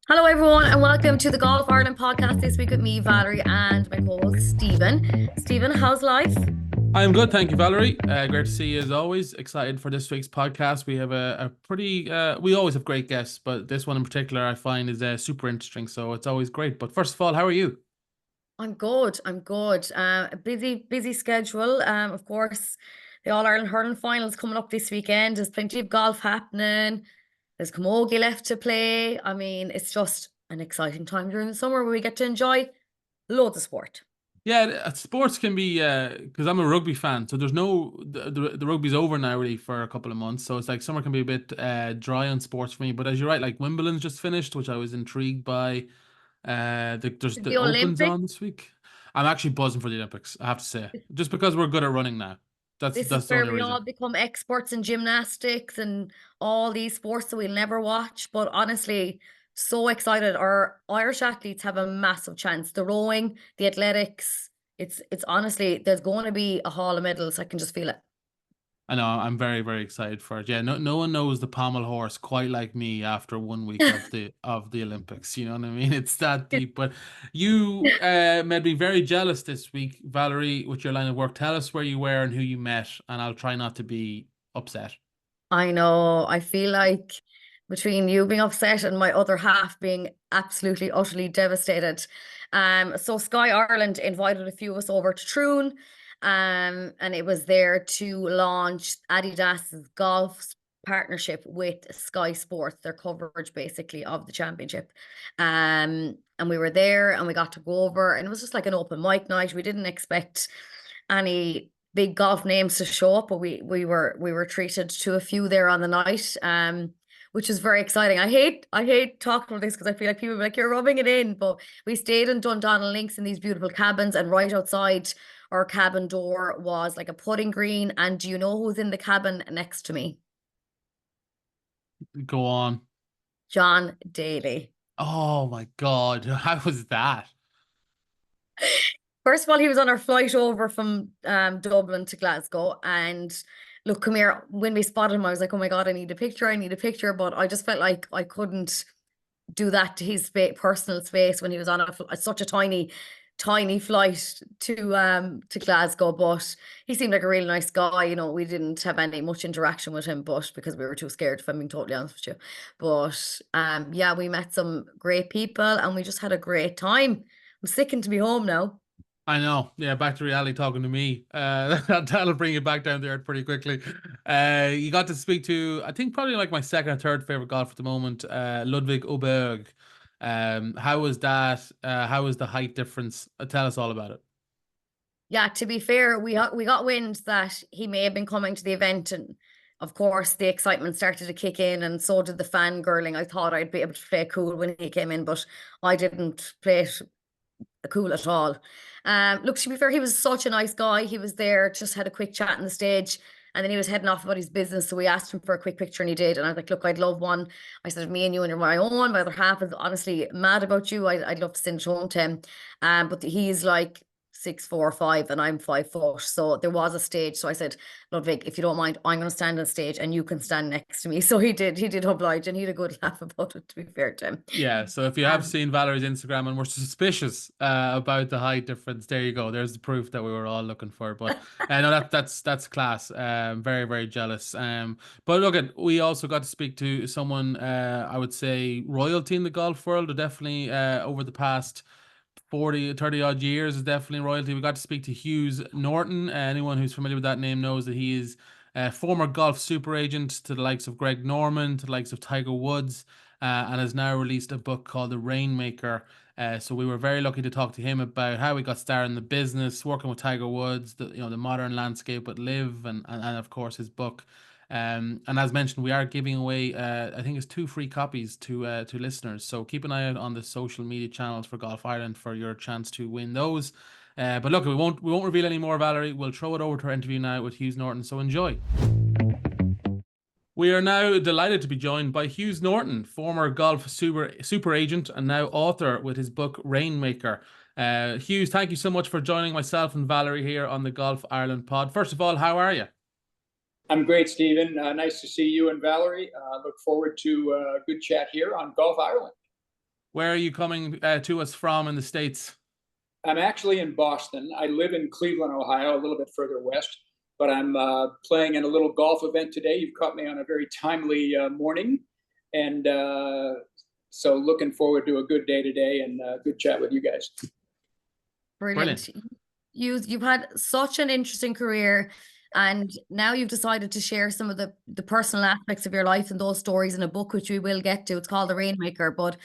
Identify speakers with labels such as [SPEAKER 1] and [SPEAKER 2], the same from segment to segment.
[SPEAKER 1] Hello, everyone, and welcome to the Golf Ireland podcast this week with me, Valerie, and my co-host Stephen. Stephen, how's life?
[SPEAKER 2] I'm good, thank you, Valerie. Great to see you as always. Excited for this week's podcast. We have a pretty, we always have great guests, but this one in particular I find is super interesting. So it's always great. But first of all, how are you?
[SPEAKER 1] I'm good. I'm good. A busy schedule. Of course, the All Ireland hurling finals coming up this weekend. There's plenty of golf happening. There's camogie left to play. I mean, it's just an exciting time during the summer where we get to enjoy loads of sport.
[SPEAKER 2] Yeah, sports can be because I'm a rugby fan, so there's no the rugby's over now really for a couple of months, so it's like summer can be a bit dry on sports for me. But as you're right, like Wimbledon's just finished, which I was intrigued by. There's the
[SPEAKER 1] The
[SPEAKER 2] Opens
[SPEAKER 1] Olympics.
[SPEAKER 2] on this week. I'm actually buzzing for the Olympics, I have to say, just because we're good at running now. That's
[SPEAKER 1] This is
[SPEAKER 2] that's the
[SPEAKER 1] where
[SPEAKER 2] only
[SPEAKER 1] we
[SPEAKER 2] reason.
[SPEAKER 1] all become experts in gymnastics and all these sports that we'll never watch. But honestly, so excited. Our Irish athletes have a massive chance. The rowing, the athletics, it's honestly, there's going to be a haul of medals. I can just feel it.
[SPEAKER 2] I know I'm very, very excited for it. Yeah, no one knows the pommel horse quite like me after 1 week of the Olympics. You know what I mean? It's that deep. But you made me very jealous this week, Valerie, with your line of work. Tell us where you were and who you met, and I'll try not to be upset.
[SPEAKER 1] I know. I feel like between you being upset and my other half being absolutely, utterly devastated. So Sky Ireland invited a few of us over to Troon, and it was there to launch Adidas's golf partnership with Sky Sports, their coverage basically of the championship. And we were there and we got to go over, and it was just like an open mic night. We didn't expect any big golf names to show up, but we were treated to a few there on the night, which is very exciting. I hate talking about this because I feel like people are like, you're rubbing it in, but we stayed in Dundonald Links in these beautiful cabins, and right outside our cabin door was like a putting green. And do you know who's in the cabin next to me?
[SPEAKER 2] Go on.
[SPEAKER 1] John Daly.
[SPEAKER 2] Oh my God, how was that?
[SPEAKER 1] First of all, he was on our flight over from Dublin to Glasgow. And look, come here. When we spotted him, I was like, oh my God, I need a picture. I need a picture. But I just felt like I couldn't do that to his personal space when he was on such a tiny flight to Glasgow. But he seemed like a really nice guy. We didn't have any much interaction with him, but because we were too scared, if I'm being totally honest with you. But yeah, we met some great people and we just had a great time. I'm sicking to be home now.
[SPEAKER 2] I know. Yeah, back to reality talking to me. That'll bring you back down to earth pretty quickly. You got to speak to, I think, probably like my second or third favorite golfer at the moment, Ludwig Oberg. How was that? How was the height difference? Tell us all about it.
[SPEAKER 1] Yeah, to be fair, we got wind that he may have been coming to the event, and of course the excitement started to kick in, and so did the fangirling. I thought I'd be able to play cool when he came in, but I didn't play it cool at all. Look, to be fair, he was such a nice guy. He was there, just had a quick chat on the stage, and then he was heading off about his business. So we asked him for a quick picture, and he did. And I was like, "Look, I'd love one." I said, "Me and you and you're my own. My other half is honestly mad about you. I'd love to send it home to him." But he's like 6'4" 5" and I'm 5 foot. So there was a stage. So I said, Ludwig, if you don't mind, I'm going to stand on stage and you can stand next to me. So he did oblige, and he had a good laugh about it, to be fair to him.
[SPEAKER 2] Yeah, so if you have
[SPEAKER 1] Um,
[SPEAKER 2] seen Valerie's Instagram and were suspicious about the height difference, there you go. There's the proof that we were all looking for. But no, that's class. Very, very jealous. But look, we also got to speak to someone, I would say royalty in the golf world, or definitely over the past 40, 30 odd years is definitely royalty. We got to speak to Hughes Norton. Anyone who's familiar with that name knows that he is a former golf super agent to the likes of Greg Norman, to the likes of Tiger Woods, and has now released a book called The Rainmaker. So we were very lucky to talk to him about how he got started in the business, working with Tiger Woods, the modern landscape at Live, and of course his book. And as mentioned, we are giving away, I think it's two free copies to listeners. So keep an eye out on the social media channels for Golf Ireland for your chance to win those. But look, we won't reveal any more, Valerie. We'll throw it over to our interview now with Hughes Norton. So enjoy. We are now delighted to be joined by Hughes Norton, former golf super agent and now author with his book Rainmaker. Hughes, thank you so much for joining myself and Valerie here on the Golf Ireland pod. First of all, how are you?
[SPEAKER 3] I'm great, Stephen. Nice to see you and Valerie. Look forward to a good chat here on Golf Ireland.
[SPEAKER 2] Where are you coming to us from in the States?
[SPEAKER 3] I'm actually in Boston. I live in Cleveland, Ohio, a little bit further west, but I'm playing in a little golf event today. You've caught me on a very timely morning, and so looking forward to a good day today and good chat with you guys.
[SPEAKER 1] Brilliant. You've had such an interesting career, and now you've decided to share some of the personal aspects of your life and those stories in a book, which we will get to. It's called The Rainmaker. But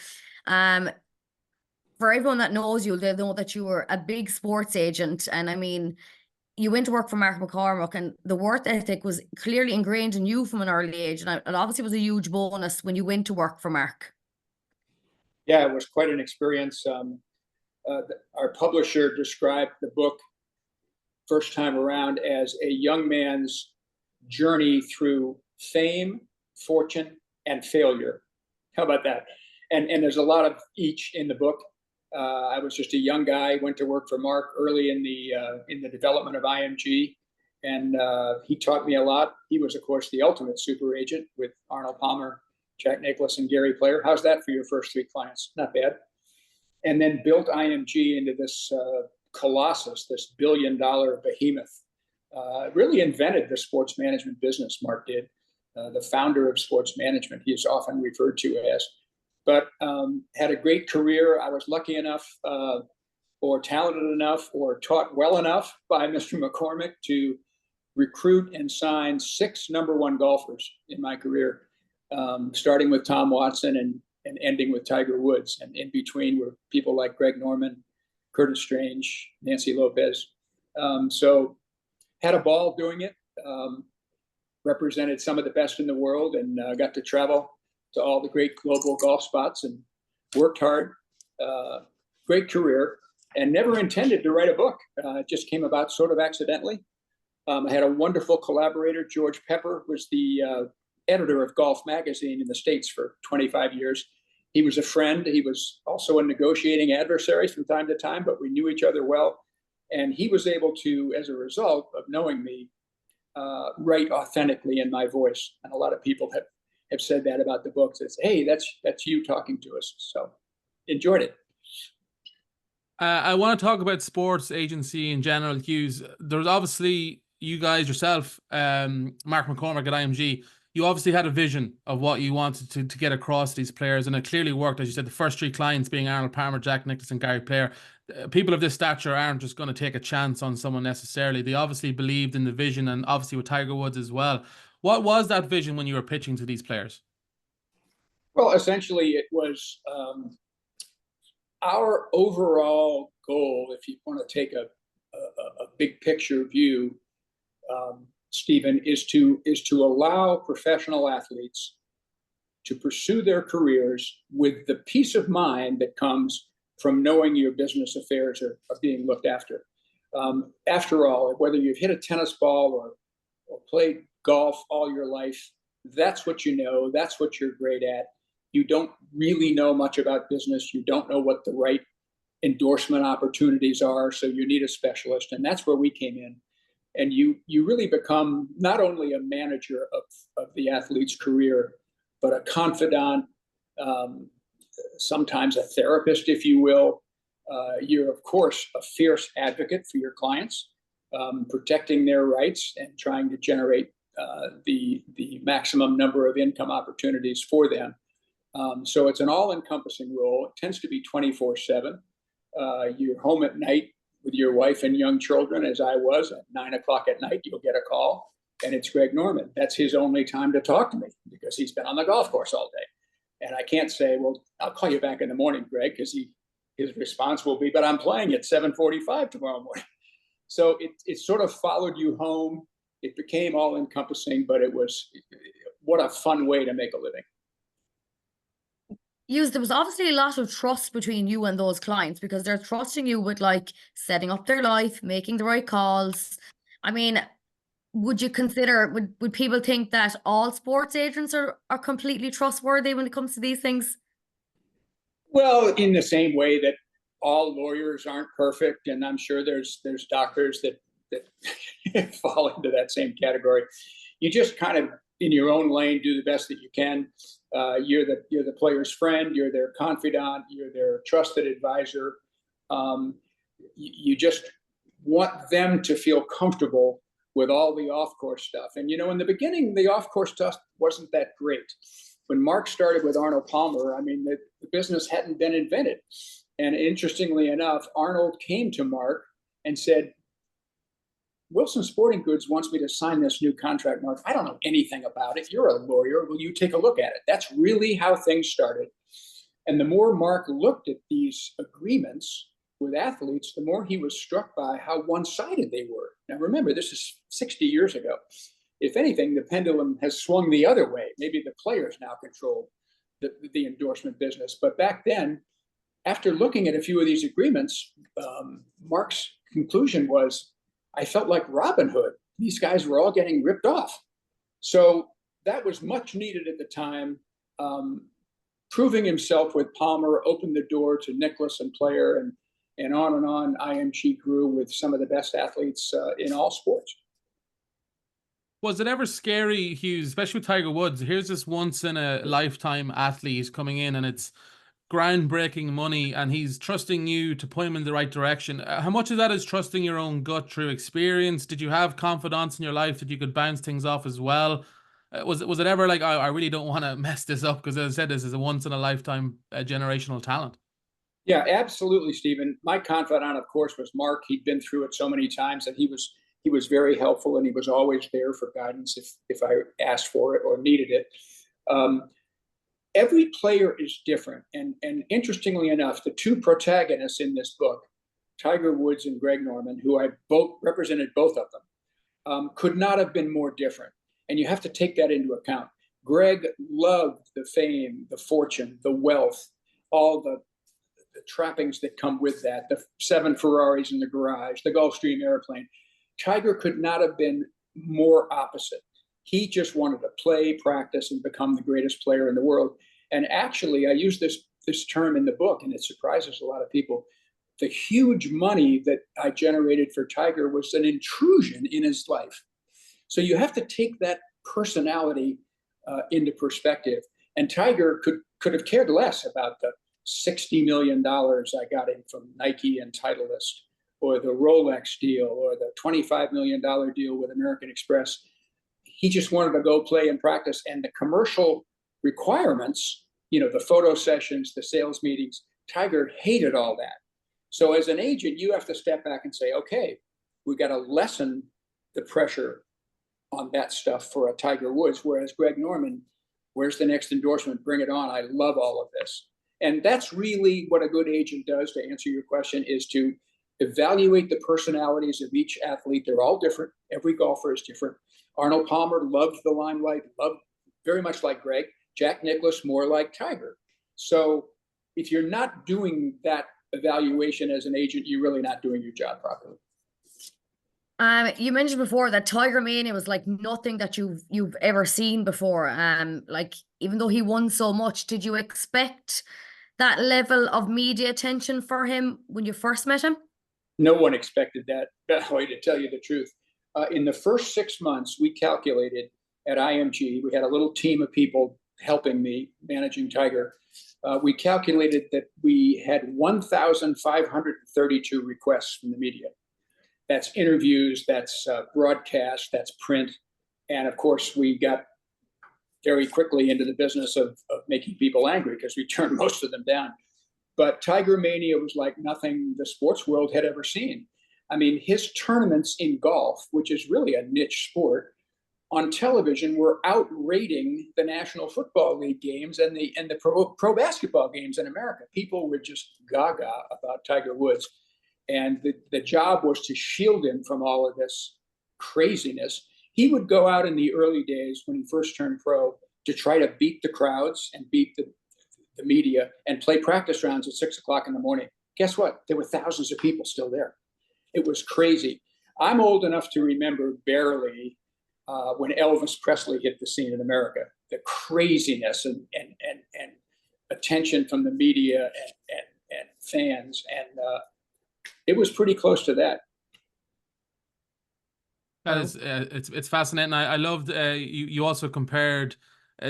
[SPEAKER 1] for everyone that knows you, they know that you were a big sports agent. And I mean, you went to work for Mark McCormick, and the work ethic was clearly ingrained in you from an early age. And it obviously was a huge bonus when you went to work for Mark.
[SPEAKER 3] Yeah, it was quite an experience. Our publisher described the book first time around as a young man's journey through fame, fortune, and failure. How about that? And there's a lot of each in the book. I was just a young guy, went to work for Mark early in the development of IMG, and he taught me a lot. He was, of course, the ultimate super agent with Arnold Palmer, Jack Nicklaus, and Gary Player. How's that for your first 3 clients? Not bad. And then built IMG into this colossus, this billion-dollar behemoth. Really invented the sports management business, Mark did. The founder of sports management, he is often referred to as. But had a great career. I was lucky enough or talented enough or taught well enough by Mr. McCormick to recruit and sign 6 #1 golfers in my career, starting with Tom Watson and ending with Tiger Woods. And in between were people like Greg Norman, Curtis Strange, Nancy Lopez. So had a ball doing it, represented some of the best in the world, and got to travel to all the great global golf spots and worked hard. Great career, and never intended to write a book. It just came about sort of accidentally. I had a wonderful collaborator. George Pepper was the editor of Golf Magazine in the States for 25 years. He was a friend. He was also a negotiating adversary from time to time, but we knew each other well. And he was able to, as a result of knowing me, write authentically in my voice. And a lot of people have said that about the book. Says, hey, that's you talking to us. So enjoyed it.
[SPEAKER 2] I want to talk about sports agency in general, Hughes. There's obviously you guys yourself, Mark McCormick at IMG. You obviously had a vision of what you wanted to get across to these players, and it clearly worked. As you said, the first 3 clients being Arnold Palmer, Jack Nicklaus, and Gary Player. People of this stature aren't just going to take a chance on someone necessarily. They obviously believed in the vision, and obviously with Tiger Woods as well. What was that vision when you were pitching to these players?
[SPEAKER 3] Well, essentially, it was our overall goal, if you want to take a big picture view, Stephen, is to allow professional athletes to pursue their careers with the peace of mind that comes from knowing your business affairs are being looked after. After all, whether you've hit a tennis ball or played golf all your life, that's what you know, that's what you're great at. You don't really know much about business. You don't know what the right endorsement opportunities are, so you need a specialist, and that's where we came in. And you really become not only a manager of the athlete's career, but a confidant, sometimes a therapist, if you will. You're, of course, a fierce advocate for your clients, protecting their rights and trying to generate the maximum number of income opportunities for them. So it's an all-encompassing role. It tends to be 24/7. You're home at night with your wife and young children, as I was. At 9 o'clock at night, you'll get a call, and it's Greg Norman. That's his only time to talk to me because he's been on the golf course all day. And I can't say, well, I'll call you back in the morning, Greg, because his response will be, but I'm playing at 7:45 tomorrow morning. So it sort of followed you home. It became all-encompassing, but it was, what a fun way to make a living.
[SPEAKER 1] There was obviously a lot of trust between you and those clients because they're trusting you with like setting up their life, making the right calls. I mean, would you consider, would people think that all sports agents are completely trustworthy when it comes to these things?
[SPEAKER 3] Well, in the same way that all lawyers aren't perfect, and I'm sure there's doctors that fall into that same category. You just kind of, in your own lane, do the best that you can. You're the player's friend. You're their confidant. You're their trusted advisor. You just want them to feel comfortable with all the off-course stuff. And, in the beginning, the off-course stuff wasn't that great. When Mark started with Arnold Palmer, I mean, the business hadn't been invented. And interestingly enough, Arnold came to Mark and said, Wilson Sporting Goods wants me to sign this new contract, Mark. I don't know anything about it. You're a lawyer. Will you take a look at it? That's really how things started. And the more Mark looked at these agreements with athletes, the more he was struck by how one-sided they were. Now, remember, this is 60 years ago. If anything, the pendulum has swung the other way. Maybe the players now control the endorsement business. But back then, after looking at a few of these agreements, Mark's conclusion was, I felt like Robin Hood. These guys were all getting ripped off. So that was much needed at the time. Proving himself with Palmer opened the door to Nicklaus and Player, and on. IMG grew with some of the best athletes in all sports.
[SPEAKER 2] Was it ever scary, Hughes, especially with Tiger Woods? Here's this once-in-a-lifetime athlete coming in, and it's groundbreaking money, and he's trusting you to point him in the right direction. How much of that is trusting your own gut through experience? Did you have confidence in your life that you could bounce things off as well? Was it ever like, I really don't want to mess this up, because as I said, this is a once-in-a-lifetime generational talent?
[SPEAKER 3] Yeah, absolutely, Stephen. My confidant, of course, was Mark. He'd been through it so many times, and he was very helpful, and he was always there for guidance if I asked for it or needed it. Every player is different, and interestingly enough, the two protagonists in this book, Tiger Woods and Greg Norman, who I both represented, both of them, could not have been more different. And you have to take that into account. Greg loved the fame, the fortune, the wealth, all the trappings that come with that, the 7 Ferraris in the garage, the Gulfstream airplane. Tiger could not have been more opposite. He just wanted to play, practice, and become the greatest player in the world. And actually, I use this term in the book, and it surprises a lot of people. The huge money that I generated for Tiger was an intrusion in his life. So you have to take that personality into perspective. And Tiger could have cared less about the $60 million I got him from Nike and Titleist, or the Rolex deal, or the $25 million deal with American Express. He just wanted to go play and practice. And the commercial requirements, the photo sessions, the sales meetings, Tiger hated all that. So as an agent, you have to step back and say, okay, we got to lessen the pressure on that stuff for a Tiger Woods. Whereas Greg Norman, where's the next endorsement? Bring it on. I love all of this. And that's really what a good agent does, to answer your question, is to evaluate the personalities of each athlete. They're all different. Every golfer is different. Arnold Palmer loved the limelight, loved very much like Greg. Jack Nicklaus, more like Tiger. So if you're not doing that evaluation as an agent, you're really not doing your job properly.
[SPEAKER 1] You mentioned before that Tigermania was like nothing that you've ever seen before. Like, even though he won so much, did you expect that level of media attention for him when you first met him?
[SPEAKER 3] No one expected that, Valerie, to tell you the truth. In the first 6 months, we calculated at IMG, we had a little team of people helping me managing Tiger. We calculated that we had 1,532 requests from the media. That's interviews, that's broadcast, that's print. And of course, we got very quickly into the business of making people angry, because we turned most of them down. But Tigermania was like nothing the sports world had ever seen. I mean, his tournaments in golf, which is really a niche sport, on television were outrating the National Football League games and the pro basketball games in America. People were just gaga about Tiger Woods. And the job was to shield him from all of this craziness. He would go out in the early days when he first turned pro to try to beat the crowds and beat the media and play practice rounds at 6 o'clock in the morning. Guess what? There were thousands of people still there. It was crazy. I'm old enough to remember barely when Elvis Presley hit the scene in America, the craziness and attention from the media and fans. And it was pretty close to that.
[SPEAKER 2] That is, it's fascinating. I loved, you also compared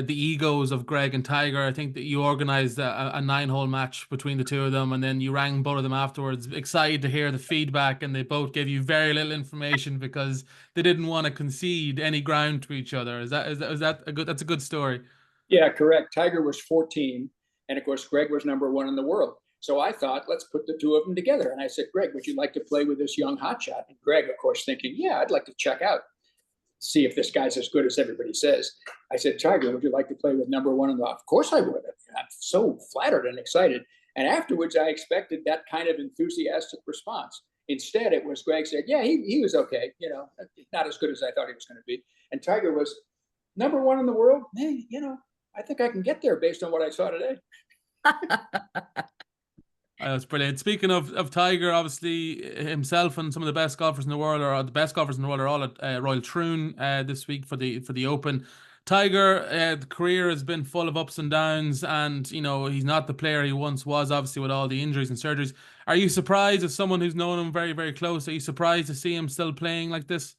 [SPEAKER 2] the egos of Greg and Tiger. I think that you organized a 9-hole match between the two of them, and then you rang both of them afterwards, excited to hear the feedback, and they both gave you very little information because they didn't want to concede any ground to each other. Is that a good? That's a good story.
[SPEAKER 3] Yeah, correct. Tiger was 14, and of course Greg was #1 in the world. So I thought, let's put the two of them together. And I said, Greg, would you like to play with this young hotshot? And Greg, of course, thinking, yeah, I'd like to check out, see if this guy's as good as everybody says. I said, Tiger, would you like to play with #1 in the? Of course I would. I'm so flattered and excited. And afterwards, I expected that kind of enthusiastic response. Instead, it was Greg said, yeah, he was okay. You know, not as good as I thought he was going to be. And Tiger was #1 in the world. Hey, you know, I think I can get there based on what I saw today.
[SPEAKER 2] That's brilliant. Speaking of Tiger, obviously himself and some of the best golfers in the world, or the best golfers in the world, are all at Royal Troon this week for the Open. Tiger, the career has been full of ups and downs, and you know he's not the player he once was. Obviously, with all the injuries and surgeries, are you surprised, as someone who's known him very, very close, are you surprised to see him still playing like this?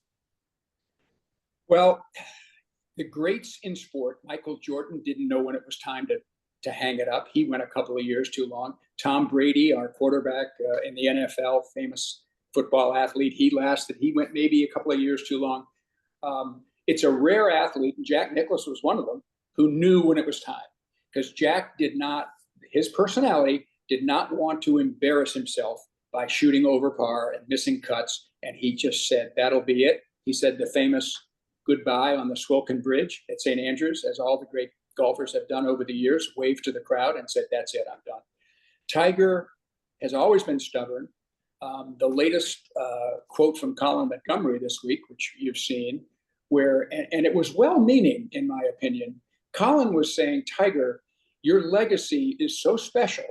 [SPEAKER 3] Well, the greats in sport, Michael Jordan didn't know when it was time to hang it up. He went a couple of years too long. Tom Brady, our quarterback in the NFL, famous football athlete, he went maybe a couple of years too long. It's a rare athlete, and Jack Nicklaus was one of them, who knew when it was time. Because Jack his personality did not want to embarrass himself by shooting over par and missing cuts. And he just said, that'll be it. He said the famous goodbye on the Swilken Bridge at St. Andrews, as all the great golfers have done over the years, waved to the crowd and said, that's it, I'm done. Tiger has always been stubborn. The latest quote from Colin Montgomery this week, which you've seen, and it was well-meaning, in my opinion. Colin was saying, Tiger, your legacy is so special.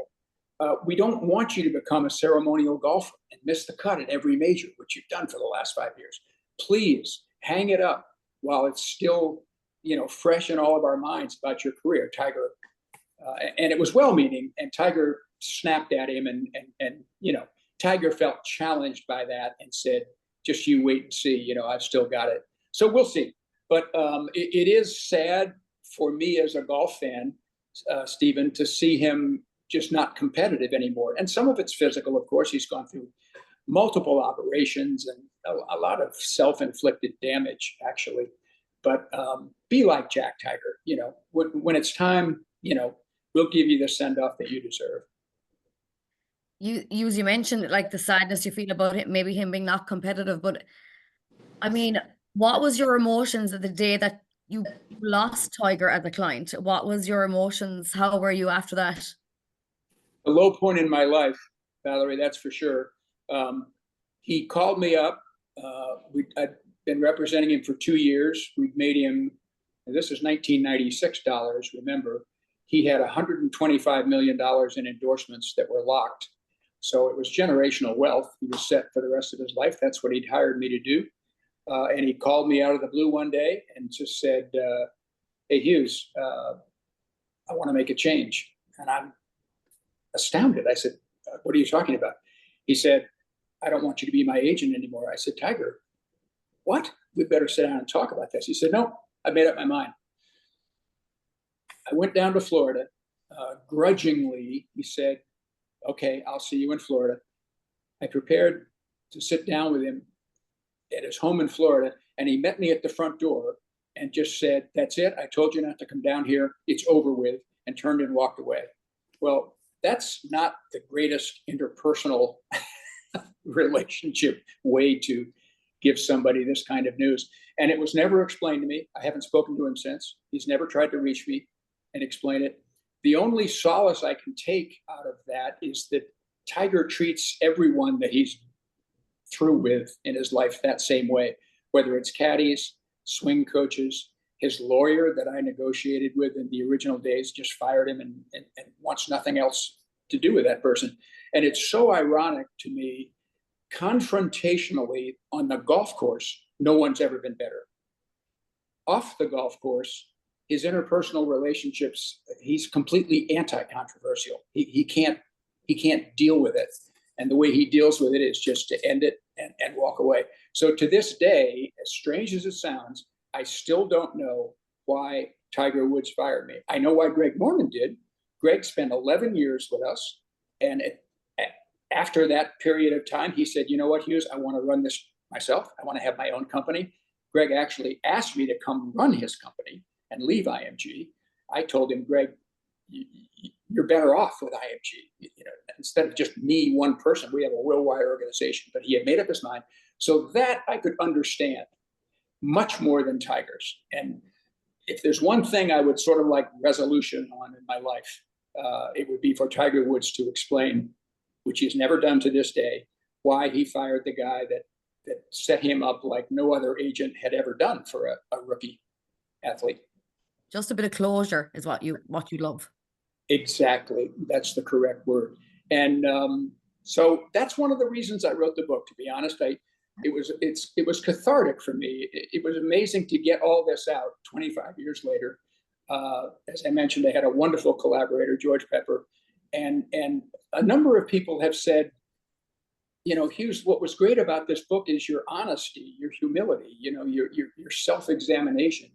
[SPEAKER 3] We don't want you to become a ceremonial golfer and miss the cut at every major, which you've done for the last 5 years. Please hang it up while it's still, fresh in all of our minds about your career, Tiger. And it was well-meaning, and Tiger snapped at him, and Tiger felt challenged by that and said, just you wait and see, I've still got it. So we'll see. But it is sad for me as a golf fan, Stephen, to see him just not competitive anymore. And some of it's physical, of course. He's gone through multiple operations and a lot of self-inflicted damage, actually. But be like Jack, Tiger. When it's time, we'll give you the send-off that you deserve.
[SPEAKER 1] You mentioned like the sadness you feel about it, maybe him being not competitive, but I mean, what was your emotions the day that you lost Tiger as a client? What was your emotions? How were you after that?
[SPEAKER 3] A low point in my life, Valerie, that's for sure. He called me up. I'd been representing him for 2 years. We'd made him, this is $1996, remember. He had $125 million in endorsements that were locked. So it was generational wealth. He was set for the rest of his life. That's what he'd hired me to do. And he called me out of the blue one day and just said, hey, Hughes, I want to make a change. And I'm astounded. I said, what are you talking about? He said, I don't want you to be my agent anymore. I said, Tiger, what? We better sit down and talk about this. He said, no, I made up my mind. I went down to Florida. Grudgingly, he said, okay, I'll see you in Florida. I prepared to sit down with him at his home in Florida, and he met me at the front door and just said, that's it. I told you not to come down here. It's over with, and turned and walked away. Well, that's not the greatest interpersonal relationship way to give somebody this kind of news. And it was never explained to me. I haven't spoken to him since. He's never tried to reach me and explain it. The only solace I can take out of that is that Tiger treats everyone that he's through with in his life that same way, whether it's caddies, swing coaches. His lawyer that I negotiated with in the original days just fired him and wants nothing else to do with that person. And it's so ironic to me, confrontationally on the golf course, no one's ever been better. Off the golf course, his interpersonal relationships, he's completely anti-controversial. He can't deal with it. And the way he deals with it is just to end it and walk away. So to this day, as strange as it sounds, I still don't know why Tiger Woods fired me. I know why Greg Norman did. Greg spent 11 years with us. And after that period of time, he said, you know what, Hughes, I want to run this myself. I want to have my own company. Greg actually asked me to come run his company and leave IMG. I told him, Greg, you're better off with IMG. Instead of just me, one person, we have a worldwide organization. But he had made up his mind. So that I could understand much more than Tiger's. And if there's one thing I would sort of like resolution on in my life, it would be for Tiger Woods to explain, which he's never done to this day, why he fired the guy that set him up like no other agent had ever done for a rookie athlete.
[SPEAKER 1] Just a bit of closure is what you love.
[SPEAKER 3] Exactly. That's the correct word. And so that's one of the reasons I wrote the book, to be honest. It was cathartic for me. It was amazing to get all this out 25 years later. As I mentioned, I had a wonderful collaborator, George Pepper, and a number of people have said, Hughes, what was great about this book is your honesty, your humility, your self-examination.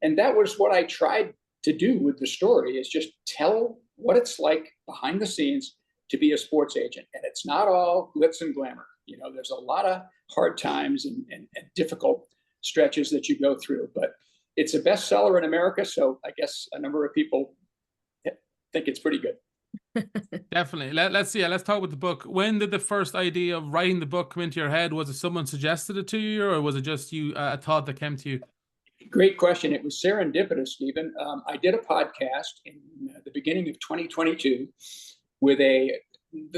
[SPEAKER 3] And that was what I tried to do with the story, is just tell what it's like behind the scenes to be a sports agent. And it's not all glitz and glamour. There's a lot of hard times and difficult stretches that you go through. But it's a bestseller in America, so I guess a number of people think it's pretty good.
[SPEAKER 2] Definitely. Let's talk about the book. When did the first idea of writing the book come into your head? Was it someone suggested it to you, or was it just you, a thought that came to you?
[SPEAKER 3] Great question. It was serendipitous, Stephen. I did a podcast in the beginning of 2022 with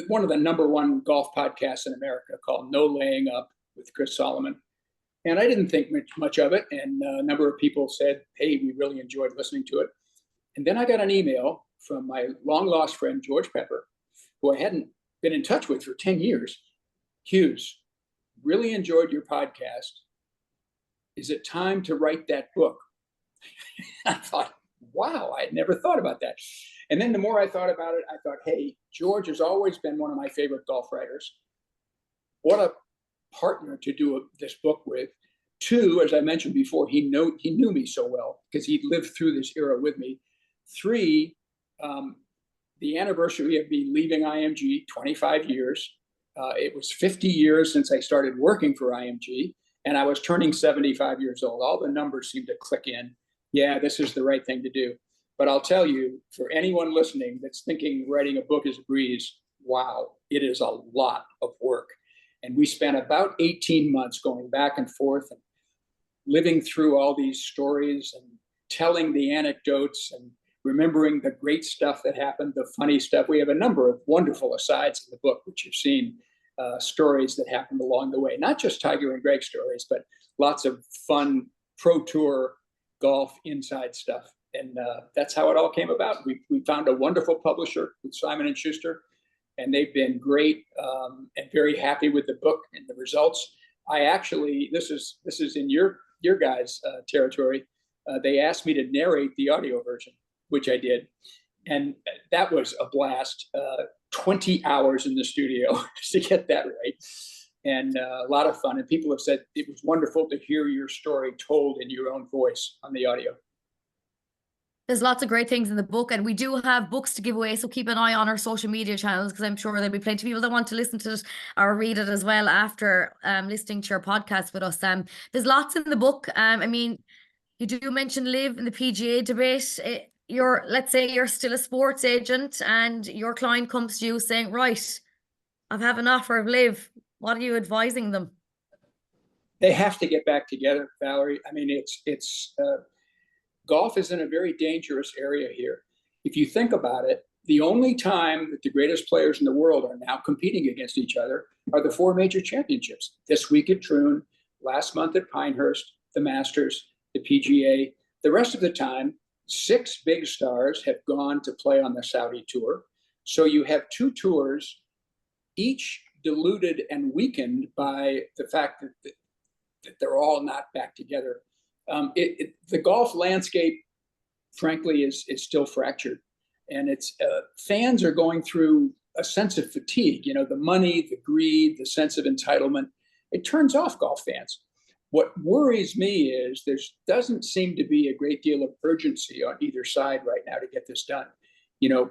[SPEAKER 3] one of the #1 golf podcasts in America called No Laying Up with Chris Solomon. And I didn't think much of it. And a number of people said, hey, we really enjoyed listening to it. And then I got an email from my long lost friend, George Pepper, who I hadn't been in touch with for 10 years. Hughes, really enjoyed your podcast. Is it time to write that book? I thought, wow, I had never thought about that. And then the more I thought about it, I thought, hey, George has always been one of my favorite golf writers. What a partner to do this book with. 2, as I mentioned before, he knew me so well because he'd lived through this era with me. 3, the anniversary of me leaving IMG, 25 years. It was 50 years since I started working for IMG, and I was turning 75 years old. All the numbers seemed to click in. Yeah, this is the right thing to do. But I'll tell you, for anyone listening that's thinking writing a book is a breeze, wow, it is a lot of work. And we spent about 18 months going back and forth and living through all these stories and telling the anecdotes and remembering the great stuff that happened, the funny stuff. We have a number of wonderful asides in the book, which you've seen, stories that happened along the way. Not just Tiger and Greg stories, but lots of fun pro tour golf inside stuff. And that's how it all came about. We found a wonderful publisher with Simon & Schuster, and they've been great and very happy with the book and the results. I actually, this is in your guys' territory. They asked me to narrate the audio version, which I did. And that was a blast. 20 hours in the studio to get that right. And a lot of fun. And people have said it was wonderful to hear your story told in your own voice on the audio.
[SPEAKER 1] There's lots of great things in the book, and we do have books to give away, so keep an eye on our social media channels, because I'm sure there'll be plenty of people that want to listen to it or read it as well after listening to your podcast with us. There's lots in the book. I mean, you do mention Liv in the PGA debate. Let's say you're still a sports agent and your client comes to you saying, right, I have an offer of Liv. What are you advising them?
[SPEAKER 3] They have to get back together, Valerie. I mean, golf is in a very dangerous area here. If you think about it, the only time that the greatest players in the world are now competing against each other are the 4 major championships. This week at Troon, last month at Pinehurst, the Masters, the PGA. The rest of the time, 6 big stars have gone to play on the Saudi tour. So you have 2 tours, each diluted and weakened by the fact that they're all not back together. The golf landscape, frankly, is still fractured, and fans are going through a sense of fatigue. The money, the greed, the sense of entitlement. It turns off golf fans. What worries me is there doesn't seem to be a great deal of urgency on either side right now to get this done. You know,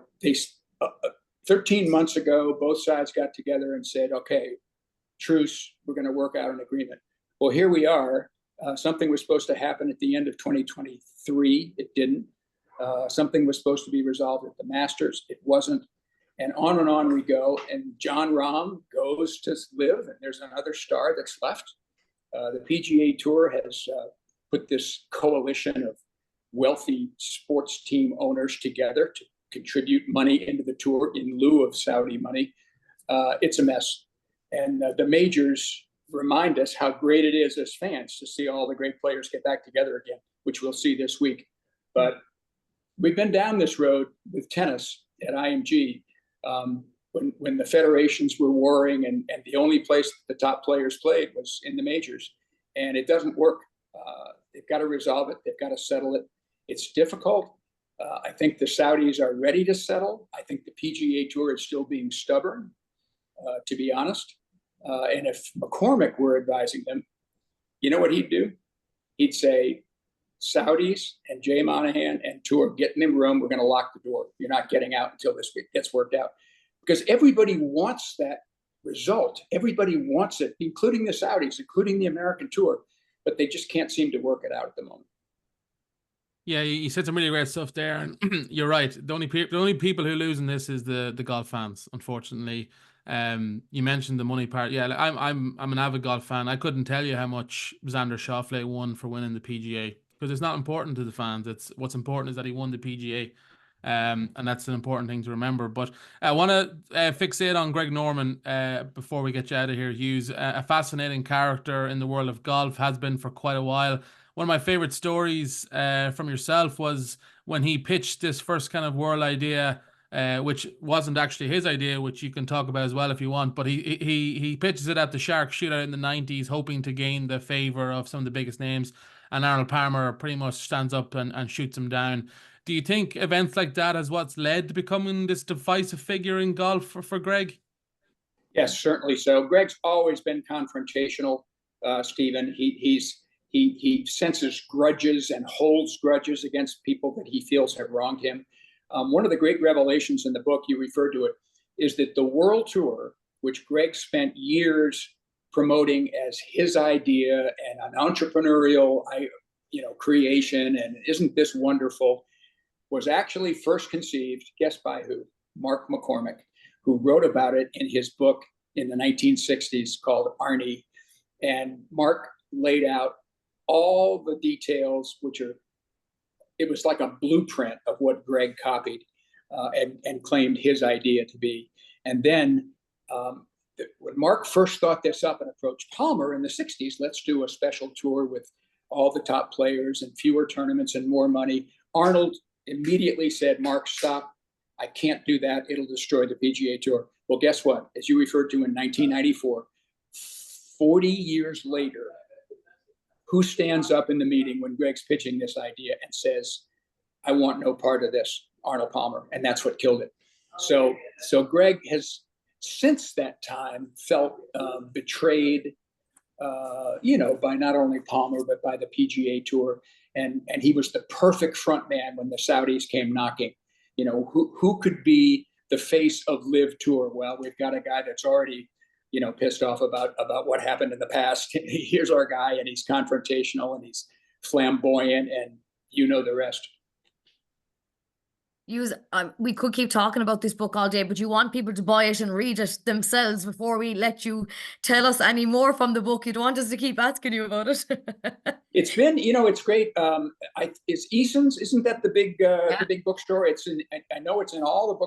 [SPEAKER 3] 13 months ago, both sides got together and said, okay, truce, we're going to work out an agreement. Well, here we are. Something was supposed to happen at the end of 2023. It didn't. Something was supposed to be resolved at the Masters. It wasn't. And on we go. And Jon Rahm goes to live, and there's another star that's left. The PGA Tour has put this coalition of wealthy sports team owners together to contribute money into the tour in lieu of Saudi money. It's a mess. And the majors remind us how great it is as fans to see all the great players get back together again, which we'll see this week. But we've been down this road with tennis at IMG when the federations were warring and the only place the top players played was in the majors. And it doesn't work. They've got to resolve it. They've got to settle it. It's difficult. I think the Saudis are ready to settle. I think the PGA Tour is still being stubborn, to be honest. And if McCormick were advising them, you know what he'd do? He'd say, Saudis and Jay Monahan and Tour, get in the room. We're going to lock the door. You're not getting out until this gets worked out. Because everybody wants that result. Everybody wants it, including the Saudis, including the American Tour. But they just can't seem to work it out at the moment.
[SPEAKER 2] Yeah, you said some really great stuff there, and you're right. The only people who lose in this is the golf fans, unfortunately. You mentioned the money part. Yeah, I'm an avid golf fan. I couldn't tell you how much Xander Schauffele won for winning the PGA, because it's not important to the fans. It's what's important is that he won the PGA. And that's an important thing to remember. But I want to fixate on Greg Norman before we get you out of here, Hughes. A fascinating character in the world of golf, has been for quite a while. One of my favorite stories from yourself was when he pitched this first kind of world idea, which wasn't actually his idea, which you can talk about as well if you want. But he pitches it at the Shark Shootout in the 90s, hoping to gain the favor of some of the biggest names. And Arnold Palmer pretty much stands up and shoots him down. Do you think events like that is what's led to becoming this divisive figure in golf for Greg?
[SPEAKER 3] Yes, certainly so. Greg's always been confrontational, Stephen. He senses grudges and holds grudges against people that he feels have wronged him. One of the great revelations in the book, you referred to it, is that the World Tour, which Greg spent years promoting as his idea and an entrepreneurial creation, and isn't this wonderful, was actually first conceived, guess by who? Mark McCormick, who wrote about it in his book in the 1960s called Arnie. And Mark laid out all the details, it was like a blueprint of what Greg copied and claimed his idea to be. And then when Mark first thought this up and approached Palmer in the 60s, let's do a special tour with all the top players and fewer tournaments and more money. Arnold immediately said, Mark, stop. I can't do that. It'll destroy the PGA Tour. Well, guess what? As you referred to in 1994, 40 years later, who stands up in the meeting when Greg's pitching this idea and says, I want no part of this? Arnold Palmer. And that's what killed it. So Greg has, since that time, felt betrayed, by not only Palmer, but by the PGA Tour. And he was the perfect front man when the Saudis came knocking. Who could be the face of Live Tour? Well, we've got a guy that's already, pissed off about what happened in the past. Here's our guy, and he's confrontational and he's flamboyant, and the rest.
[SPEAKER 1] We could keep talking about this book all day, but you want people to buy it and read it themselves before we let you tell us any more from the book. You don't want us to keep asking you about it.
[SPEAKER 3] It's been, it's great. It's Eason's, isn't that the big bookstore? I know it's in all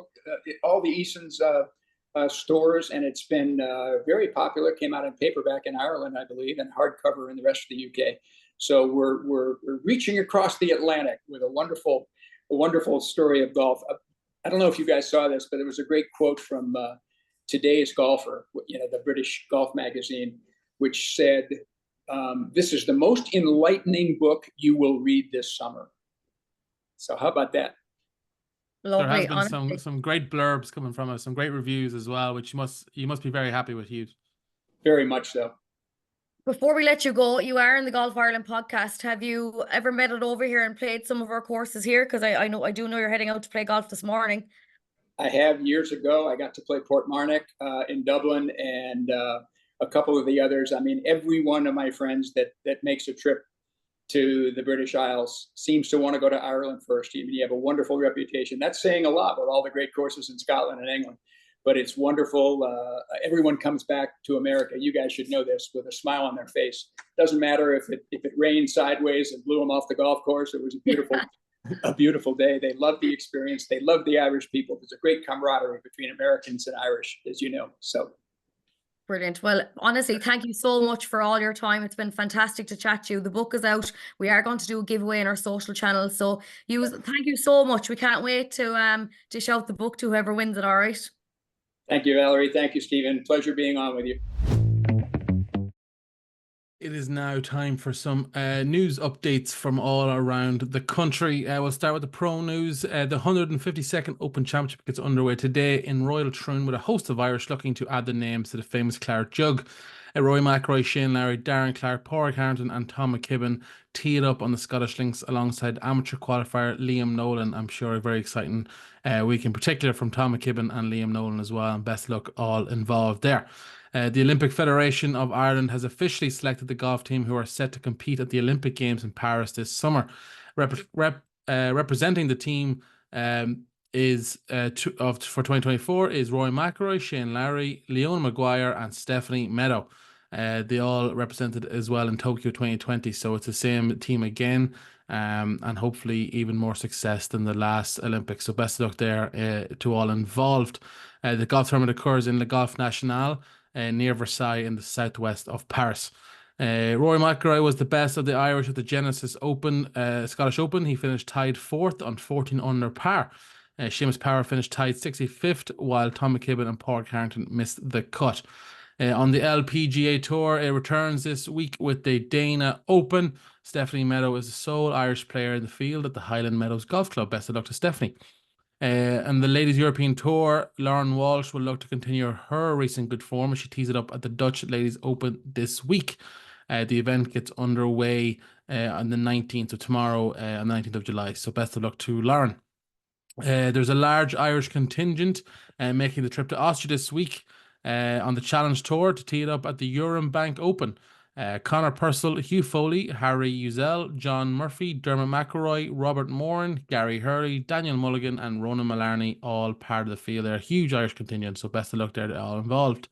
[SPEAKER 3] the Eason's stores, and it's been very popular. It came out in paperback in Ireland, I believe, and hardcover in the rest of the UK. So we're reaching across the Atlantic with a wonderful story of golf. I don't know if you guys saw this, but it was a great quote from Today's Golfer, the British golf magazine, which said, this is the most enlightening book you will read this summer. So how about that?
[SPEAKER 2] Lovely. There has been some great blurbs coming from us, some great reviews as well, which you must be very happy with, Hughes.
[SPEAKER 3] Very much so.
[SPEAKER 1] Before we let you go, you are in the Golf Ireland podcast. Have you ever made it over here and played some of our courses here? Because I do know you're heading out to play golf this morning.
[SPEAKER 3] I have years ago. I got to play Portmarnock in Dublin and a couple of the others. I mean, every one of my friends that makes a trip to the British Isles seems to want to go to Ireland first. You have a wonderful reputation. That's saying a lot with all the great courses in Scotland and England. But it's wonderful. Everyone comes back to America. You guys should know this, with a smile on their face. Doesn't matter if it rained sideways and blew them off the golf course. It was a beautiful day. They love the experience. They love the Irish people. There's a great camaraderie between Americans and Irish, as you know. So
[SPEAKER 1] Brilliant. Well, honestly, thank you so much for all your time. It's been fantastic to chat to you. The book is out. We are going to do a giveaway in our social channels. So thank you so much. We can't wait to dish out the book to whoever wins it, all right?
[SPEAKER 3] thank you, Valerie. Thank you, Stephen. Pleasure being on with you.
[SPEAKER 2] It is now time for some news updates from all around the country. We'll start with the pro news. The 152nd Open Championship gets underway today in Royal Troon with a host of Irish looking to add their names to the famous Claret Jug. Rory McIlroy, Shane Lowry, Darren Clark, Pádraig Harrington and Tom McKibben teed up on the Scottish links alongside amateur qualifier Liam Nolan. I'm sure a very exciting week in particular from Tom McKibben and Liam Nolan as well, and best luck all involved there. The Olympic Federation of Ireland has officially selected the golf team who are set to compete at the Olympic Games in Paris this summer. Representing the team for 2024 is Rory McIlroy, Shane Lowry, Leona Maguire and Stephanie Meadow. They all represented as well in Tokyo 2020, so it's the same team again, and hopefully even more success than the last Olympics. So best of luck there to all involved. The golf tournament occurs in Le Golf National near Versailles in the southwest of Paris. Rory McIlroy was the best of the Irish at the Genesis Open, Scottish Open. He finished tied 4th on 14 under par. Seamus Power finished tied 65th, while Tom McKibben and Pádraig Harrington missed the cut. On the LPGA Tour, it returns this week with the Dana Open. Stephanie Meadow is the sole Irish player in the field at the Highland Meadows Golf Club. Best of luck to Stephanie. And the Ladies European Tour, Lauren Walsh will look to continue her recent good form as she tees it up at the Dutch Ladies Open this week. The event gets underway on the 19th of tomorrow, on the 19th of July. So best of luck to Lauren. There's a large Irish contingent making the trip to Austria this week on the Challenge Tour to tee it up at the Bank Open. Conor Purcell, Hugh Foley, Harry Uzel, John Murphy, Dermot McElroy, Robert Moran, Gary Hurley, Daniel Mulligan and Ronan Mullarney all part of the field. They're a huge Irish contingent, so best of luck there to all involved.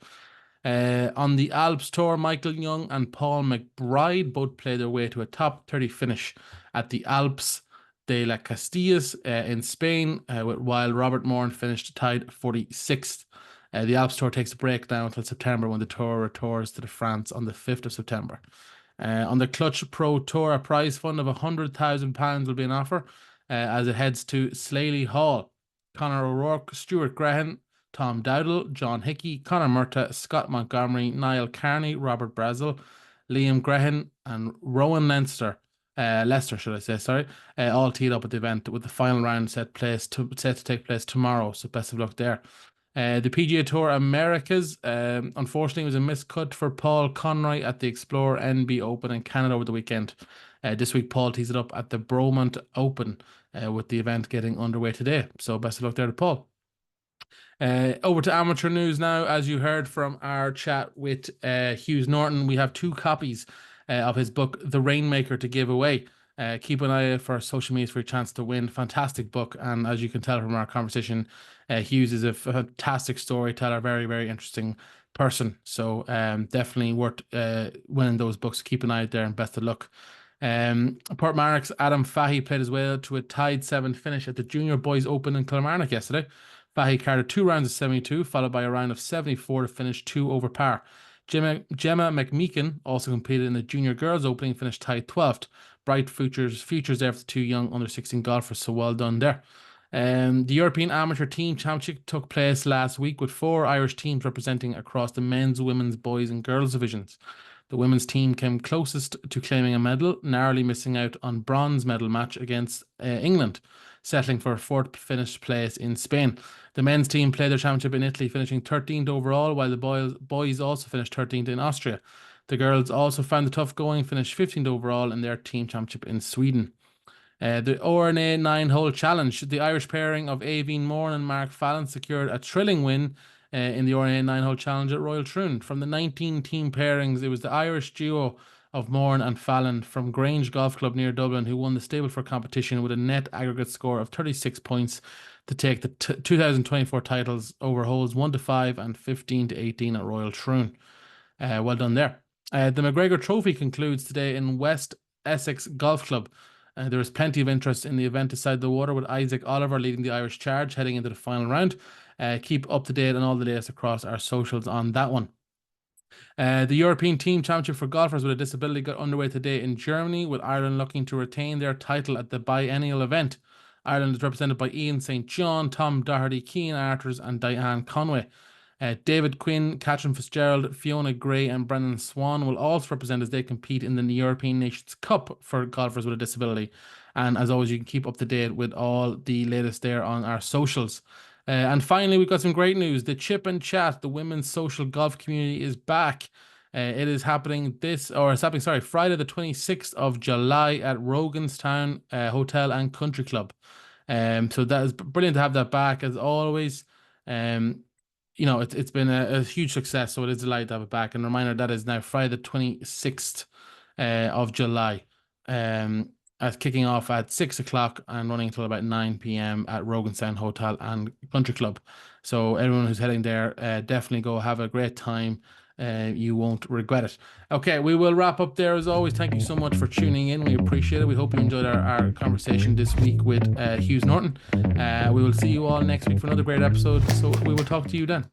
[SPEAKER 2] On the Alps Tour, Michael Young and Paul McBride both played their way to a top 30 finish at the Alps de la Castillas in Spain, while Robert Moran finished tied 46th. The Alps Tour takes a break now until September when the Tour returns to France on the 5th of September. On the Clutch Pro Tour, a prize fund of £100,000 will be an offer as it heads to Slaley Hall. Conor O'Rourke, Stuart Graham, Tom Dowdall, John Hickey, Conor Murtagh, Scott Montgomery, Niall Carney, Robert Brazel, Liam Grehan and Rowan Leinster, all teed up at the event with the final round set to take place tomorrow. So best of luck there. The PGA Tour Americas, unfortunately, was a miscut for Paul Conroy at the Explorer NB Open in Canada over the weekend. This week, Paul tees it up at the Bromont Open, with the event getting underway today. So best of luck there to Paul. Over to amateur news now. As you heard from our chat with Hughes Norton, we have 2 copies of his book, The Rainmaker, to give away. Keep an eye out for our social media for a chance to win. Fantastic book, and as you can tell from our conversation, Hughes is a fantastic storyteller, very, very interesting person. So definitely worth winning those books. Keep an eye out there, and best of luck. Portmarnock's Adam Fahey played his way to a tied 7th finish at the Junior Boys Open in Kilmarnock yesterday. Fahey carded 2 rounds of 72, followed by a round of 74 to finish 2 over par. Gemma McMeekin also competed in the Junior Girls Opening and finished tied 12th. Bright futures there for the 2 young under-16 golfers, so well done there. The European Amateur Team Championship took place last week with 4 Irish teams representing across the men's, women's, boys and girls divisions. The women's team came closest to claiming a medal, narrowly missing out on bronze medal match against England, settling for a 4th finish place in Spain. The men's team played their championship in Italy, finishing 13th overall, while the boys also finished 13th in Austria. The girls also found the tough going, finished 15th overall in their team championship in Sweden. The RNA 9-hole challenge. The Irish pairing of Aoibhinn Moran and Mark Fallon secured a thrilling win in the RNA 9-hole challenge at Royal Troon. From the 19 team pairings, it was the Irish duo of Moran and Fallon from Grange Golf Club near Dublin who won the Stableford competition with a net aggregate score of 36 points to take the 2024 titles over holes 1 to 5 and 15 to 18 at Royal Troon. Well done there. The McGregor Trophy concludes today in West Essex Golf Club. There is plenty of interest in the event decide the water, with Isaac Oliver leading the Irish charge heading into the final round. Keep up to date on all the latest across our socials on that one. The European Team Championship for golfers with a disability got underway today in Germany, with Ireland looking to retain their title at the biennial event. Ireland is represented by Ian St. John, Tom Doherty, Cian Arters and Diane Conway. David Quinn, Catherine Fitzgerald, Fiona Gray and Brendan Swan will also represent as they compete in the European Nations Cup for golfers with a disability. And as always, you can keep up to date with all the latest there on our socials. And finally, we've got some great news. The Chip and Chat, the women's social golf community, is back. It is happening Friday the 26th of July at Roganstown Hotel and Country Club. So that is brilliant to have that back as always. It's been a huge success, so it is a delight to have it back. And a reminder, that is now Friday the 26th of July. As kicking off at 6 o'clock and running until about 9 p.m. at Roganstown Hotel and Country Club. So everyone who's heading there, definitely go have a great time. You won't regret it. Okay, we will wrap up there as always. Thank you so much for tuning in. We appreciate it. We hope you enjoyed our conversation this week with Hughes Norton. We will see you all next week for another great episode. So we will talk to you then.